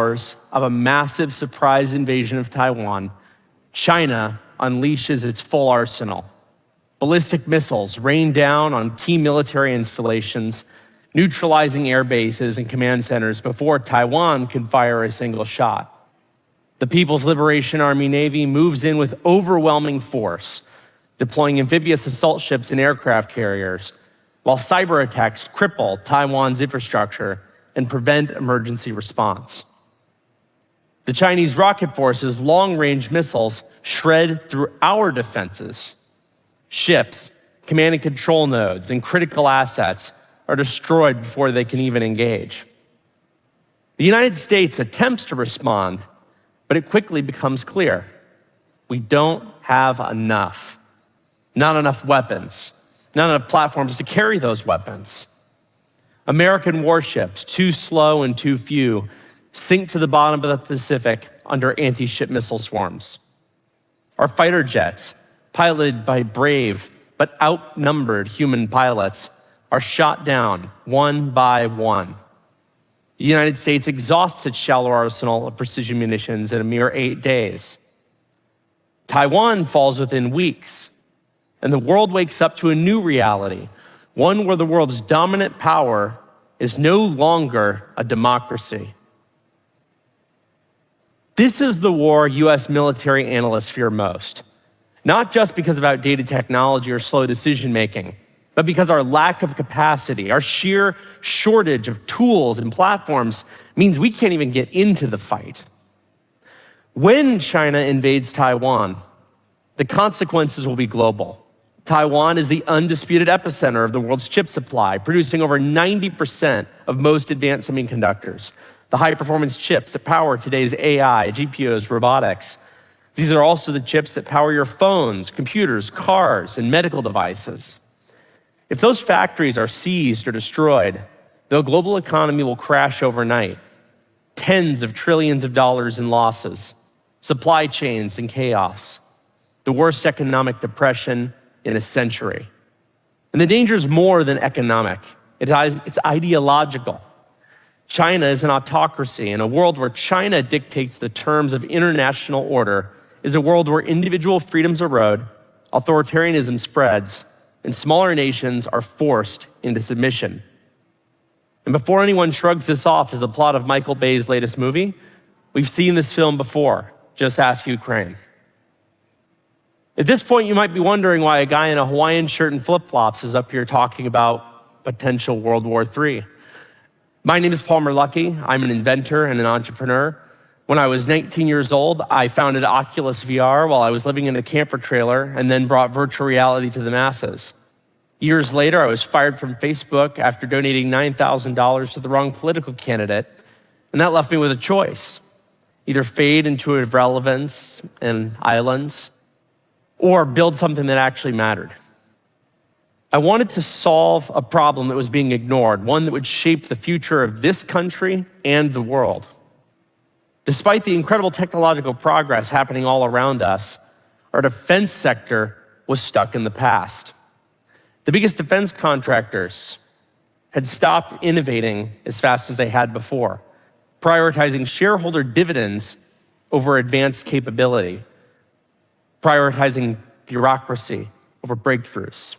hours of a massive surprise invasion of Taiwan, China unleashes its full arsenal. Ballistic missiles rain down on key military installations, neutralizing air bases and command centers before Taiwan can fire a single shot. The People's Liberation Army Navy moves in with overwhelming force, deploying amphibious assault ships and aircraft carriers, while cyber attacks cripple Taiwan's infrastructure and prevent emergency response. The Chinese rocket force's long-range missiles shred through our defenses. Ships, command and control nodes, and critical assets are destroyed before they can even engage. The United States attempts to respond, but it quickly becomes clear. We don't have enough. Not enough weapons, not enough platforms to carry those weapons. American warships, too slow and too few, sink to the bottom of the Pacific under anti-ship missile swarms. Our fighter jets, piloted by brave but outnumbered human pilots, are shot down one by one. The United States exhausts its shallow arsenal of precision munitions in a mere 8 days. Taiwan falls within weeks, and the world wakes up to a new reality, one where the world's dominant power is no longer a democracy. This is the war US military analysts fear most, not just because of outdated technology or slow decision-making, but because our lack of capacity, our sheer shortage of tools and platforms means we can't even get into the fight. When China invades Taiwan, the consequences will be global. Taiwan is the undisputed epicenter of the world's chip supply, producing over 90% of most advanced semiconductors, the high-performance chips that power today's AI, GPUs, robotics. These are also the chips that power your phones, computers, cars, and medical devices. If those factories are seized or destroyed, the global economy will crash overnight. Tens of trillions of dollars in losses, supply chains in chaos, the worst economic depression in a century. And the danger is more than economic. It's ideological. China is an autocracy, and a world where China dictates the terms of international order is a world where individual freedoms erode, authoritarianism spreads, and smaller nations are forced into submission. And before anyone shrugs this off as the plot of Michael Bay's latest movie, we've seen this film before. Just ask Ukraine. At this point, you might be wondering why a guy in a Hawaiian shirt and flip-flops is up here talking about potential World War III. My name is Palmer Luckey. I'm an inventor and an entrepreneur. When I was 19 years old, I founded Oculus VR while I was living in a camper trailer and then brought virtual reality to the masses. Years later, I was fired from Facebook after donating $9,000 to the wrong political candidate, and that left me with a choice: either fade into irrelevance and islands, or build something that actually mattered. I wanted to solve a problem that was being ignored, one that would shape the future of this country and the world. Despite the incredible technological progress happening all around us, our defense sector was stuck in the past. The biggest defense contractors had stopped innovating as fast as they had before, prioritizing shareholder dividends over advanced capability, prioritizing bureaucracy over breakthroughs.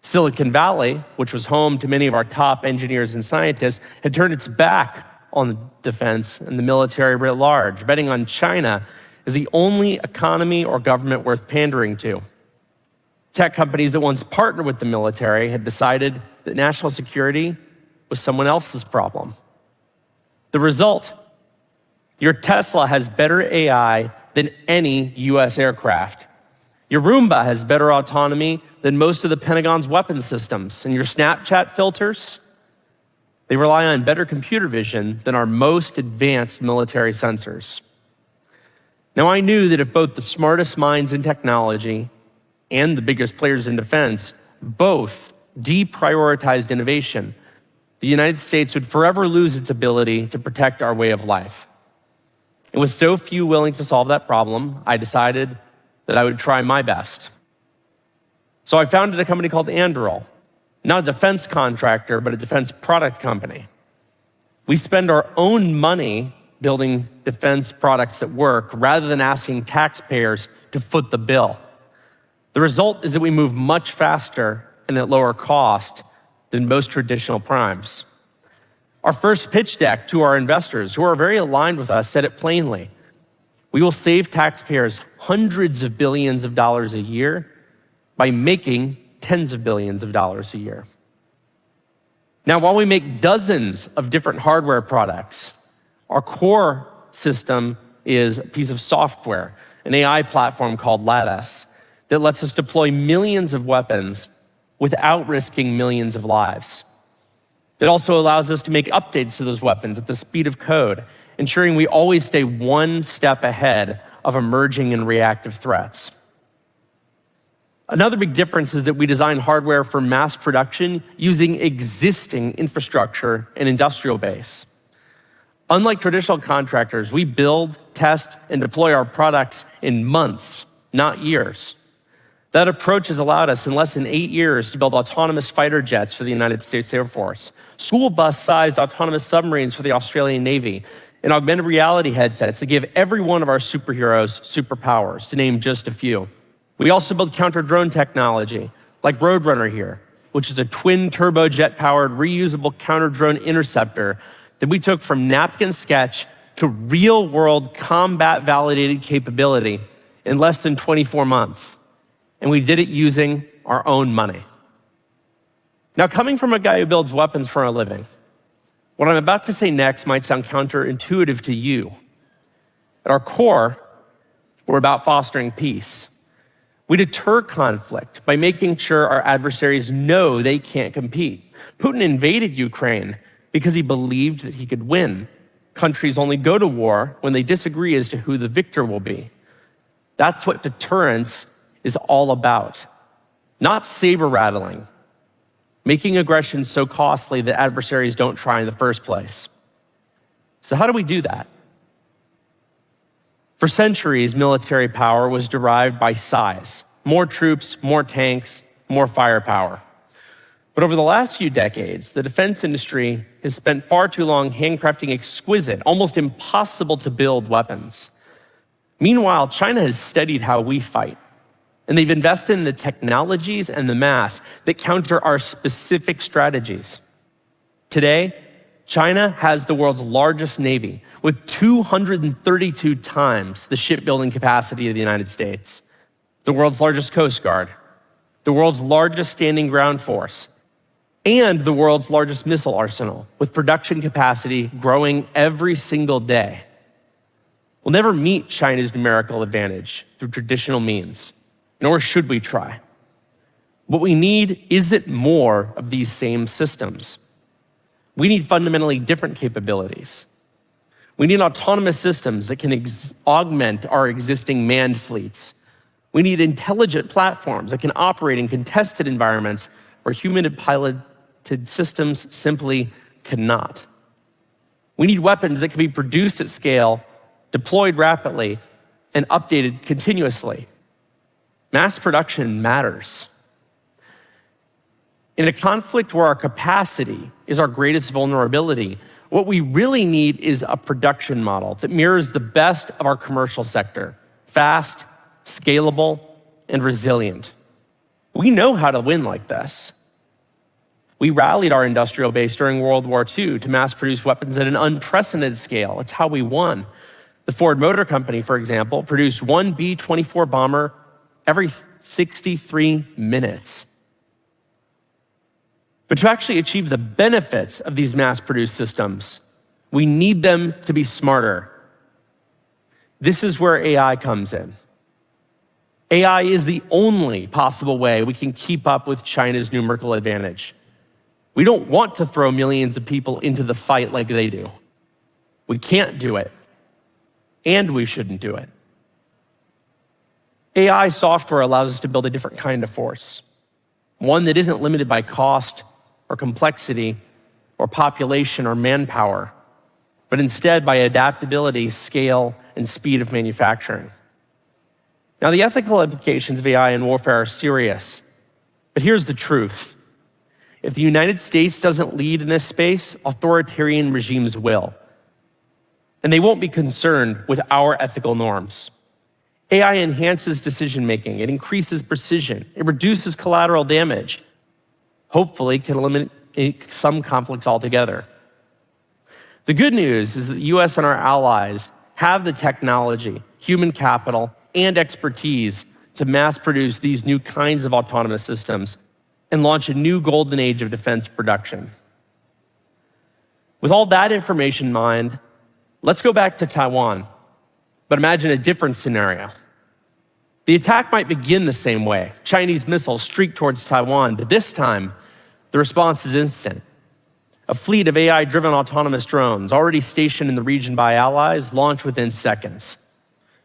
Silicon Valley, which was home to many of our top engineers and scientists, had turned its back on defense and the military writ large, betting on China as the only economy or government worth pandering to. Tech companies that once partnered with the military had decided that national security was someone else's problem. The result: your Tesla has better AI than any US aircraft. Your Roomba has better autonomy than most of the Pentagon's weapons systems. And your Snapchat filters, they rely on better computer vision than our most advanced military sensors. Now, I knew that if both the smartest minds in technology and the biggest players in defense both deprioritized innovation, the United States would forever lose its ability to protect our way of life. And with so few willing to solve that problem, I decided that I would try my best. So I founded a company called Anduril, not a defense contractor, but a defense product company. We spend our own money building defense products that work rather than asking taxpayers to foot the bill. The result is that we move much faster and at lower cost than most traditional primes. Our first pitch deck to our investors, who are very aligned with us, said it plainly. We will save taxpayers hundreds of billions of dollars a year by making tens of billions of dollars a year. Now, while we make dozens of different hardware products, our core system is a piece of software, an AI platform called Lattice, that lets us deploy millions of weapons without risking millions of lives. It also allows us to make updates to those weapons at the speed of code, ensuring we always stay one step ahead of emerging and reactive threats. Another big difference is that we design hardware for mass production using existing infrastructure and industrial base. Unlike traditional contractors, we build, test, and deploy our products in months, not years. That approach has allowed us in less than 8 years to build autonomous fighter jets for the United States Air Force, school bus-sized autonomous submarines for the Australian Navy, and augmented reality headsets that give every one of our superheroes superpowers, to name just a few. We also build counter-drone technology, like Roadrunner here, which is a twin turbojet-powered reusable counter-drone interceptor that we took from napkin sketch to real-world combat-validated capability in less than 24 months. And we did it using our own money. Now, coming from a guy who builds weapons for a living, what I'm about to say next might sound counterintuitive to you. At our core, we're about fostering peace. We deter conflict by making sure our adversaries know they can't compete. Putin invaded Ukraine because he believed that he could win. Countries only go to war when they disagree as to who the victor will be. That's what deterrence is all about. Not saber rattling, making aggression so costly that adversaries don't try in the first place. So how do we do that? For centuries, military power was derived by size. More troops, more tanks, more firepower. But over the last few decades, the defense industry has spent far too long handcrafting exquisite, almost impossible to build weapons. Meanwhile, China has studied how we fight, and they've invested in the technologies and the mass that counter our specific strategies. Today, China has the world's largest navy, with 232 times the shipbuilding capacity of the United States, the world's largest Coast Guard, the world's largest standing ground force, and the world's largest missile arsenal, with production capacity growing every single day. We'll never meet China's numerical advantage through traditional means, nor should we try. What we need isn't more of these same systems. We need fundamentally different capabilities. We need autonomous systems that can augment our existing manned fleets. We need intelligent platforms that can operate in contested environments where human-piloted systems simply cannot. We need weapons that can be produced at scale, deployed rapidly, and updated continuously. Mass production matters. In a conflict where our capacity is our greatest vulnerability, what we really need is a production model that mirrors the best of our commercial sector: fast, scalable, and resilient. We know how to win like this. We rallied our industrial base during World War II to mass produce weapons at an unprecedented scale. It's how we won. The Ford Motor Company, for example, produced one B-24 bomber every 63 minutes. But to actually achieve the benefits of these mass-produced systems, we need them to be smarter. This is where AI comes in. AI is the only possible way we can keep up with China's numerical advantage. We don't want to throw millions of people into the fight like they do. We can't do it, and we shouldn't do it. AI software allows us to build a different kind of force, one that isn't limited by cost or complexity or population or manpower, but instead by adaptability, scale, and speed of manufacturing. Now, the ethical implications of AI in warfare are serious, but here's the truth. If the United States doesn't lead in this space, authoritarian regimes will. And they won't be concerned with our ethical norms. AI enhances decision-making, it increases precision, it reduces collateral damage, hopefully can eliminate some conflicts altogether. The good news is that the US and our allies have the technology, human capital, and expertise to mass produce these new kinds of autonomous systems and launch a new golden age of defense production. With all that information in mind, let's go back to Taiwan, but imagine a different scenario. The attack might begin the same way. Chinese missiles streak towards Taiwan, but this time, the response is instant. A fleet of AI-driven autonomous drones, already stationed in the region by allies, launch within seconds.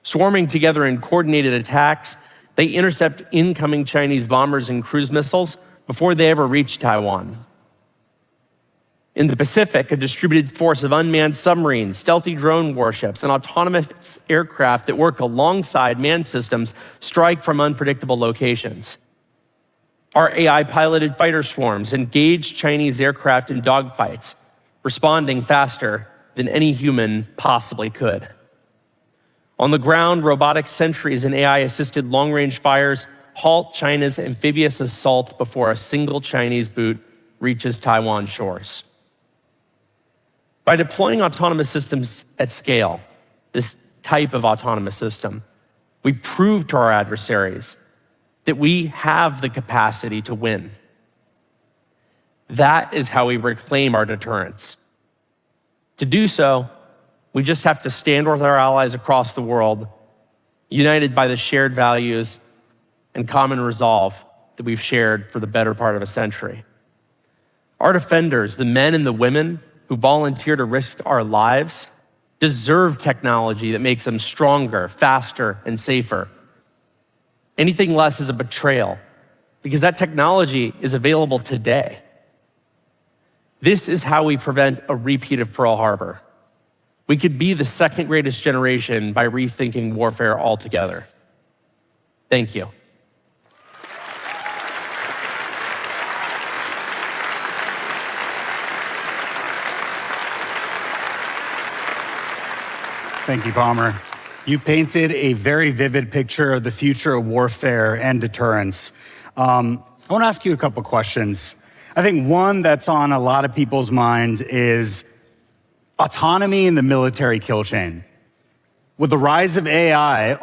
Swarming together in coordinated attacks, they intercept incoming Chinese bombers and cruise missiles before they ever reach Taiwan. In the Pacific, a distributed force of unmanned submarines, stealthy drone warships, and autonomous aircraft that work alongside manned systems strike from unpredictable locations. Our AI-piloted fighter swarms engage Chinese aircraft in dogfights, responding faster than any human possibly could. On the ground, robotic sentries and AI-assisted long-range fires halt China's amphibious assault before a single Chinese boot reaches Taiwan shores. By deploying autonomous systems at scale, this type of autonomous system, we prove to our adversaries that we have the capacity to win. That is how we reclaim our deterrence. To do so, we just have to stand with our allies across the world, united by the shared values and common resolve that we've shared for the better part of a century. Our defenders, the men and the women who volunteer to risk our lives, deserve technology that makes them stronger, faster, and safer. Anything less is a betrayal, because that technology is available today. This is how we prevent a repeat of Pearl Harbor. We could be the second greatest generation by rethinking warfare altogether. Thank you. Thank you, Palmer. You painted a very vivid picture of the future of warfare and deterrence. I want to ask you a couple questions. I think one that's on a lot of people's mind is autonomy in the military kill chain. With the rise of AI,